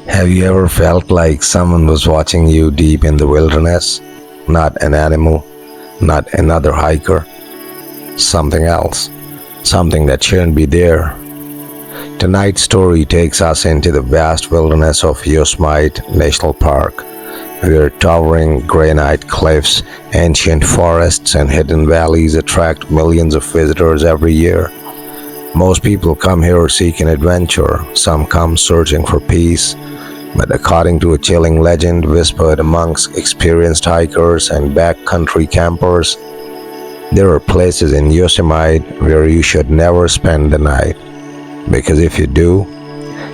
Have you ever felt like someone was watching you deep in the wilderness? Not an animal, not another hiker, something else, something that shouldn't be there. Tonight's story takes us into the vast wilderness of Yosemite National Park, where towering granite cliffs, ancient forests, and hidden valleys attract millions of visitors every year. Most people come here seeking adventure, some come searching for peace, but according to a chilling legend whispered amongst experienced hikers and backcountry campers, there are places in Yosemite where you should never spend the night, because if you do,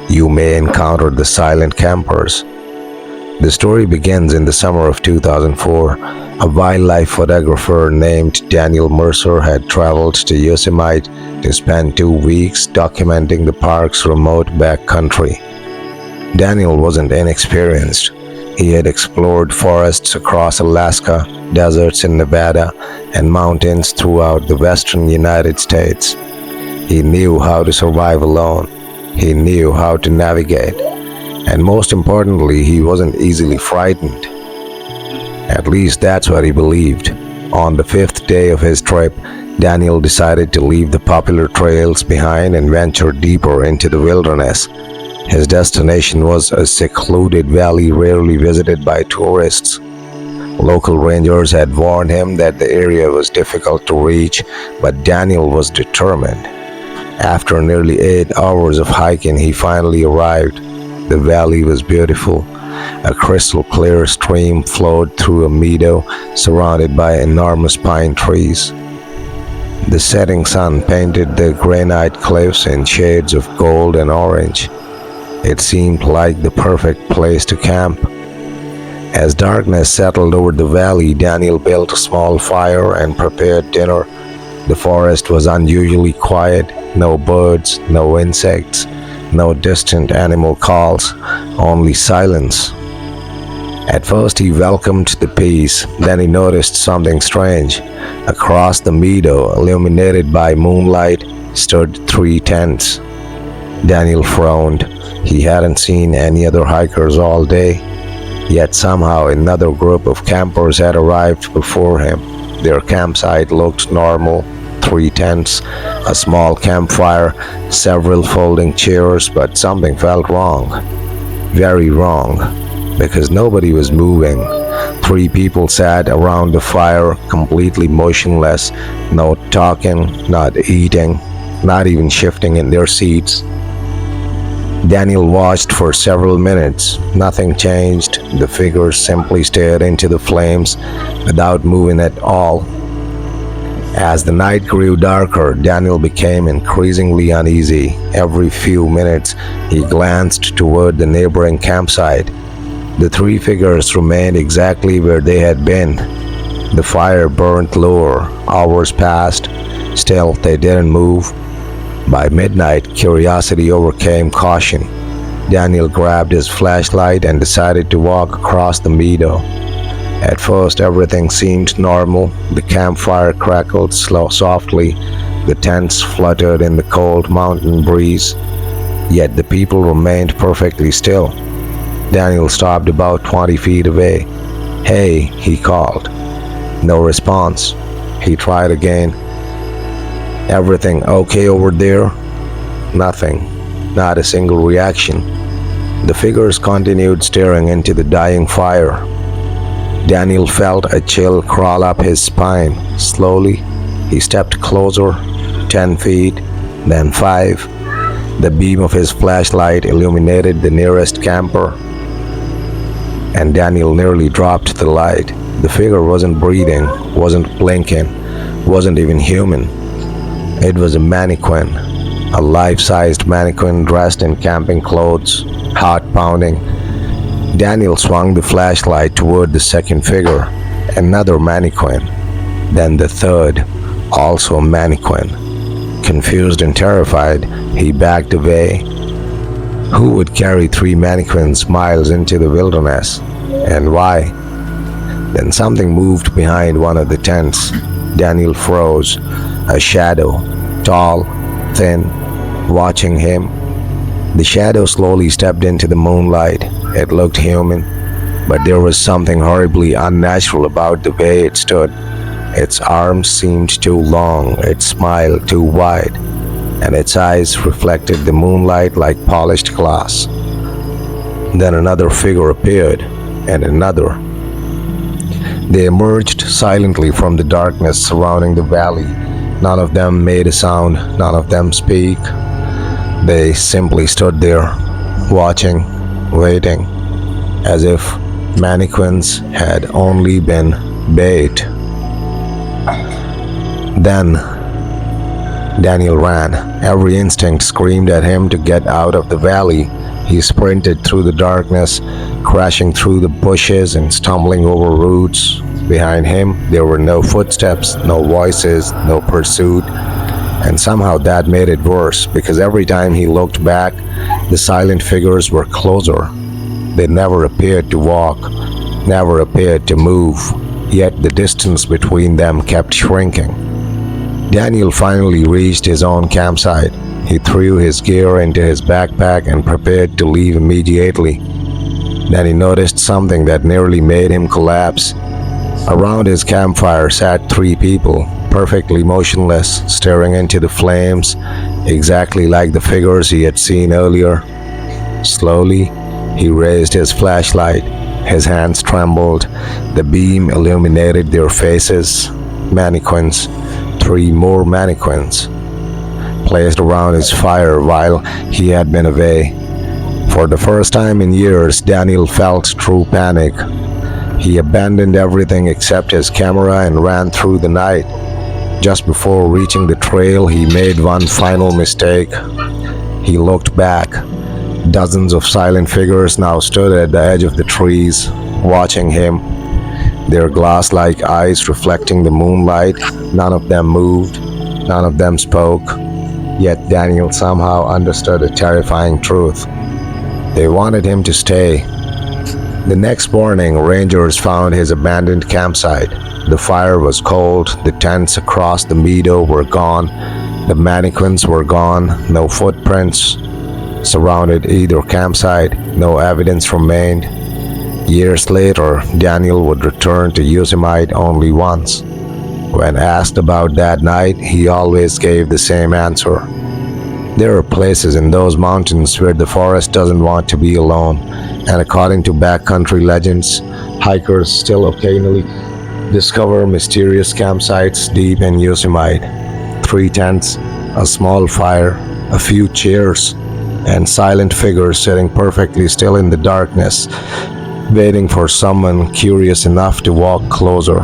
you may encounter the silent campers. The story begins in the summer of 2004. A wildlife photographer named Daniel Mercer had traveled to Yosemite to spend 2 weeks documenting the park's remote backcountry. Daniel wasn't inexperienced. He had explored forests across Alaska, deserts in Nevada, and mountains throughout the western United States. He knew how to survive alone. He knew how to navigate. And most importantly, he wasn't easily frightened. At least that's what he believed. On the fifth day of his trip, Daniel decided to leave the popular trails behind and venture deeper into the wilderness. His destination was a secluded valley rarely visited by tourists. Local rangers had warned him that the area was difficult to reach, but Daniel was determined. After nearly 8 hours of hiking, he finally arrived. The valley was beautiful. A crystal clear stream flowed through a meadow surrounded by enormous pine trees. The setting sun painted the granite cliffs in shades of gold and orange. It seemed like the perfect place to camp. As darkness settled over the valley, Daniel built a small fire and prepared dinner. The forest was unusually quiet. No birds, no insects, no distant animal calls, only silence. At first he welcomed the peace, then he noticed something strange. Across the meadow, illuminated by moonlight, stood 3 tents. Daniel frowned. He hadn't seen any other hikers all day, yet somehow another group of campers had arrived before him. Their campsite looked normal. 3 tents, a small campfire, several folding chairs, but something felt wrong. Very wrong, because nobody was moving. 3 people sat around the fire, completely motionless, no talking, not eating, not even shifting in their seats. Daniel watched for several minutes. Nothing changed. The figures simply stared into the flames without moving at all. As the night grew darker, Daniel became increasingly uneasy. Every few minutes, he glanced toward the neighboring campsite. The 3 figures remained exactly where they had been. The fire burned lower. Hours passed. Still, they didn't move. By midnight, curiosity overcame caution. Daniel grabbed his flashlight and decided to walk across the meadow. At first, everything seemed normal. The campfire crackled softly. The tents fluttered in the cold mountain breeze. Yet the people remained perfectly still. Daniel stopped about 20 feet away. "Hey," he called. No response. He tried again. "Everything okay over there?" Nothing. Not a single reaction. The figures continued staring into the dying fire. Daniel felt a chill crawl up his spine. Slowly, he stepped closer, 10 feet, then 5. The beam of his flashlight illuminated the nearest camper, and Daniel nearly dropped the light. The figure wasn't breathing, wasn't blinking, wasn't even human. It was a mannequin, a life-sized mannequin dressed in camping clothes, heart pounding. Daniel swung the flashlight toward the second figure, another mannequin, then the third, also a mannequin. Confused and terrified, he backed away. Who would carry 3 mannequins miles into the wilderness, and why? Then something moved behind one of the tents. Daniel froze. A shadow, tall, thin, watching him. The shadow slowly stepped into the moonlight. It looked human, but there was something horribly unnatural about the way it stood. Its arms seemed too long, its smile too wide, and its eyes reflected the moonlight like polished glass. Then another figure appeared, and another. They emerged silently from the darkness surrounding the valley. None of them made a sound, none of them spoke. They simply stood there, watching, waiting, as if mannequins had only been bait. Then Daniel ran. Every instinct screamed at him to get out of the valley. He sprinted through the darkness, crashing through the bushes and stumbling over roots. Behind him, there were no footsteps, no voices, no pursuit. And somehow that made it worse, because every time he looked back, the silent figures were closer. They never appeared to walk, never appeared to move, yet the distance between them kept shrinking. Daniel finally reached his own campsite. He threw his gear into his backpack and prepared to leave immediately. Then he noticed something that nearly made him collapse. Around his campfire sat three people, perfectly motionless, staring into the flames, exactly like the figures he had seen earlier. Slowly, he raised his flashlight. His hands trembled. The beam illuminated their faces. Mannequins, three more mannequins, placed around his fire while he had been away. For the first time in years, Daniel felt true panic. He abandoned everything except his camera and ran through the night. Just before reaching the trail, he made one final mistake. He looked back. Dozens of silent figures now stood at the edge of the trees, watching him, their glass-like eyes reflecting the moonlight. None of them moved, none of them spoke. Yet Daniel somehow understood a terrifying truth. They wanted him to stay. The next morning, rangers found his abandoned campsite. The fire was cold, the tents across the meadow were gone, the mannequins were gone, no footprints surrounded either campsite, no evidence remained. Years later, Daniel would return to Yosemite only once. When asked about that night, he always gave the same answer. There are places in those mountains where the forest doesn't want to be alone, and according to backcountry legends, hikers still occasionally discover mysterious campsites deep in Yosemite. 3 tents, a small fire, a few chairs, and silent figures sitting perfectly still in the darkness, waiting for someone curious enough to walk closer.